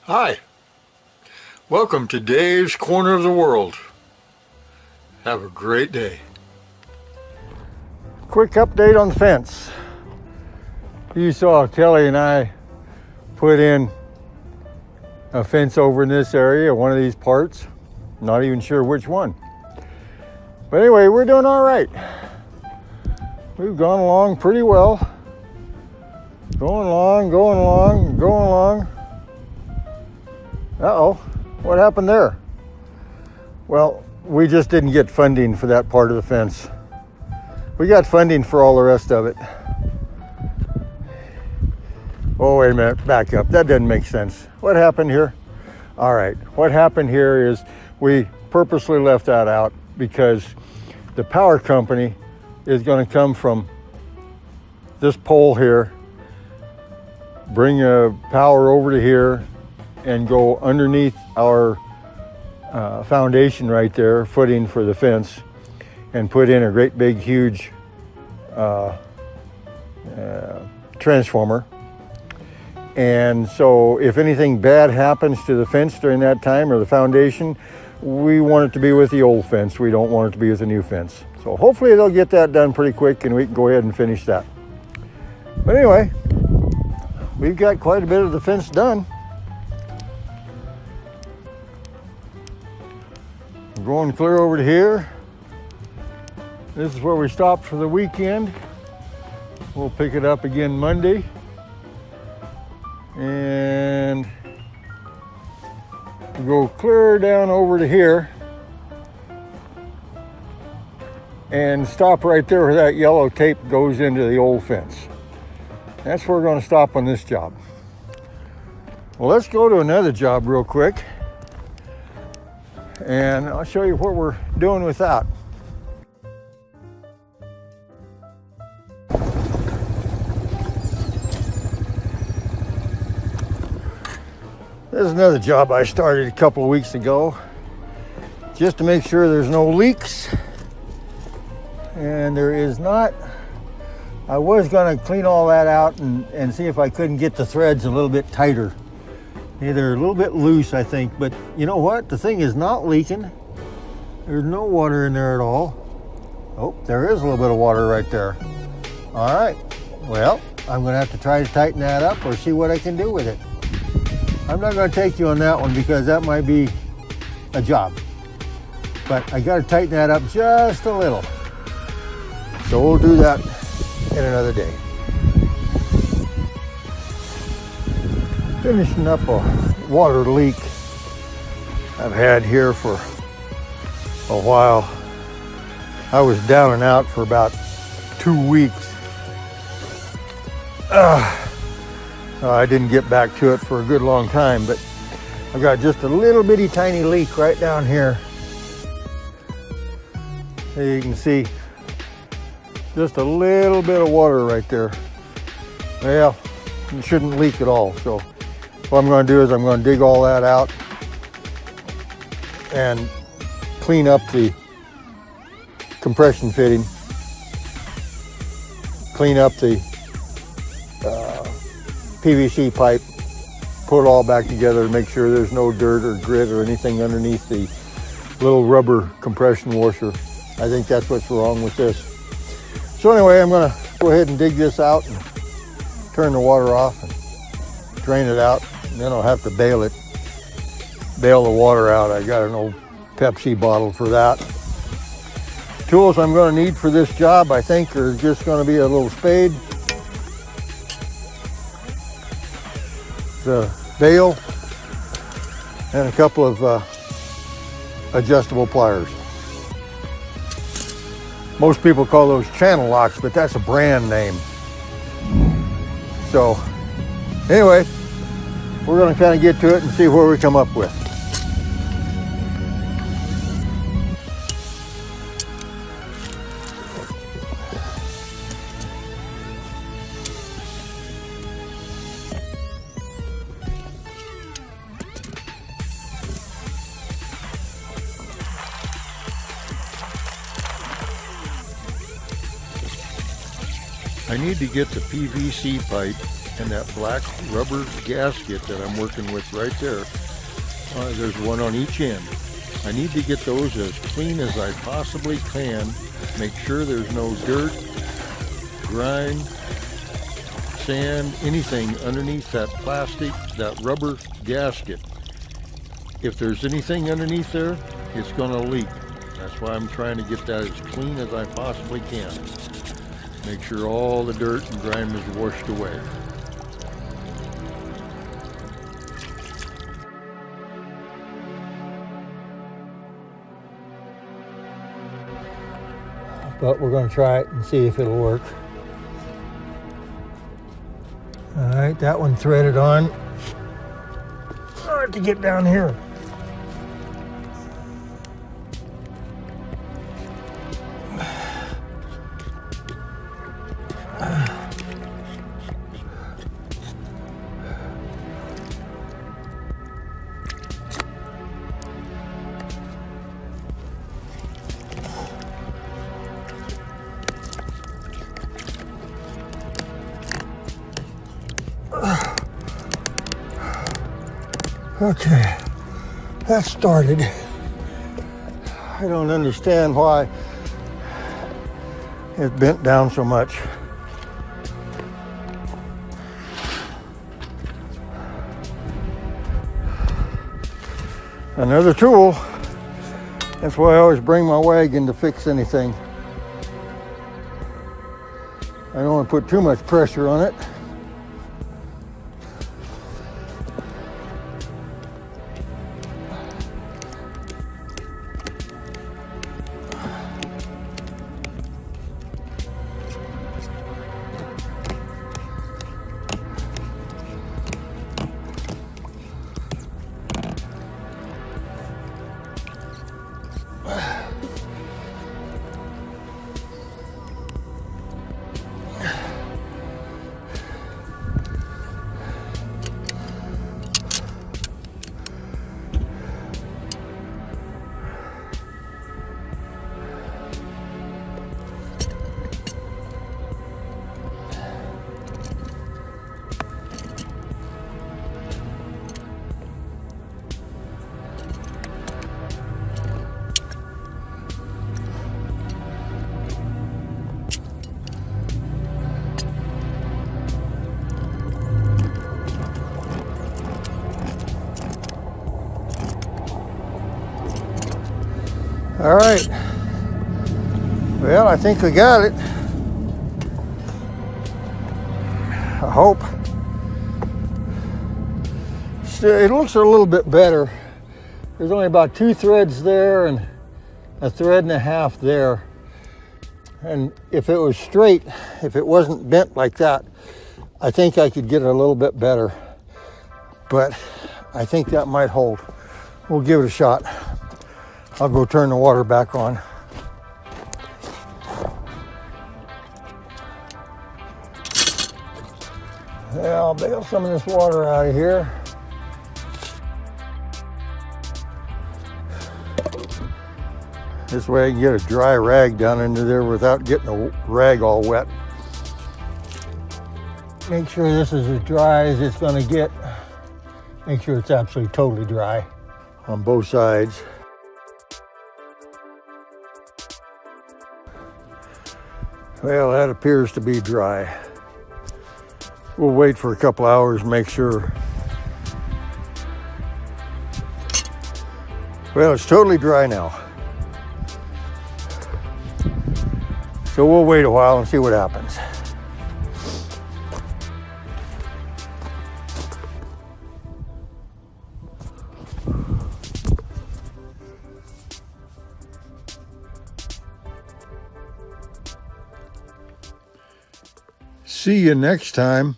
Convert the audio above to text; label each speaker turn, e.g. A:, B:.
A: Hi, welcome to Dave's Corner of the World. Have a great day.
B: Quick update on the fence. You saw Kelly and I put in a fence over in this area, one of these parts. Not even sure which one. But anyway, we're doing all right. We've gone along pretty well. Going along. Uh-oh, what happened there? Well, we just didn't get funding for that part of the fence. We got funding for all the rest of it. Oh, wait a minute, back up. That doesn't make sense. What happened here? All right, what happened here is we purposely left that out because the power company is going to come from this pole here, bring power over to here, and go underneath our foundation right there, footing for the fence, and put in a great big huge transformer. And so if anything bad happens to the fence during that time or the foundation, we want it to be with the old fence. We don't want it to be with the new fence. So hopefully they'll get that done pretty quick and we can go ahead and finish that. But anyway, we've got quite a bit of the fence done. We're going clear over to here. This is where we stopped for the weekend. We'll pick it up again Monday. And we go clear down over to here and stop right there where that yellow tape goes into the old fence. That's where we're going to stop on this job. Well, let's go to another job real quick and I'll show you what we're doing with that. This is another job I started a couple of weeks ago just to make sure there's no leaks, and there is not. I was going to clean all that out and see if I couldn't get the threads a little bit tighter. They're a little bit loose, I think, but you know what? The thing is not leaking. There's no water in there at all. Oh, there is a little bit of water right there. All right, well, I'm going to have to try to tighten that up or see what I can do with it. I'm not going to take you on that one because that might be a job. But I got to tighten that up just a little. So we'll do that in another day. Finishing up a water leak I've had here for a while. I was down and out for about 2 weeks. I didn't get back to it for a good long time, but I've got just a little bitty tiny leak right down here. There you can see just a little bit of water right there. Well, it shouldn't leak at all. So what I'm going to do is I'm going to dig all that out and clean up the compression fitting, clean up the PVC pipe, put it all back together to make sure there's no dirt or grit or anything underneath the little rubber compression washer. I think that's what's wrong with this. So anyway, I'm going to go ahead and dig this out and turn the water off and drain it out, and then I'll have to bail the water out. I got an old Pepsi bottle for that. Tools I'm going to need for this job, I think, are just going to be a little spade, the bail, and a couple of adjustable pliers. Most people call those channel locks, but that's a brand name. So anyway, we're going to kind of get to it and see where we come up with.
A: I need to get the PVC pipe and that black rubber gasket that I'm working with right there, there's one on each end. I need to get those as clean as I possibly can. Make sure there's no dirt, grime, sand, anything underneath that plastic, that rubber gasket. If there's anything underneath there, it's going to leak. That's why I'm trying to get that as clean as I possibly can. Make sure all the dirt and grime is washed away.
B: But we're going to try it and see if it'll work. All right, that one threaded on. Hard to get down here. Okay, that started. I don't understand why it bent down so much. Another tool. That's why I always bring my wagon to fix anything. I don't want to put too much pressure on it. All right, well, I think we got it. I hope. It looks a little bit better. There's only about 2 threads there and a thread and a half there. And if it was straight, if it wasn't bent like that, I think I could get it a little bit better. But I think that might hold. We'll give it a shot. I'll go turn the water back on. Yeah, I'll bail some of this water out of here. This way I can get a dry rag down into there without getting a rag all wet. Make sure this is as dry as it's going to get. Make sure it's absolutely totally dry on both sides. Well, that appears to be dry. We'll wait for a couple hours and make sure. Well, it's totally dry now. So we'll wait a while and see what happens. See you next time.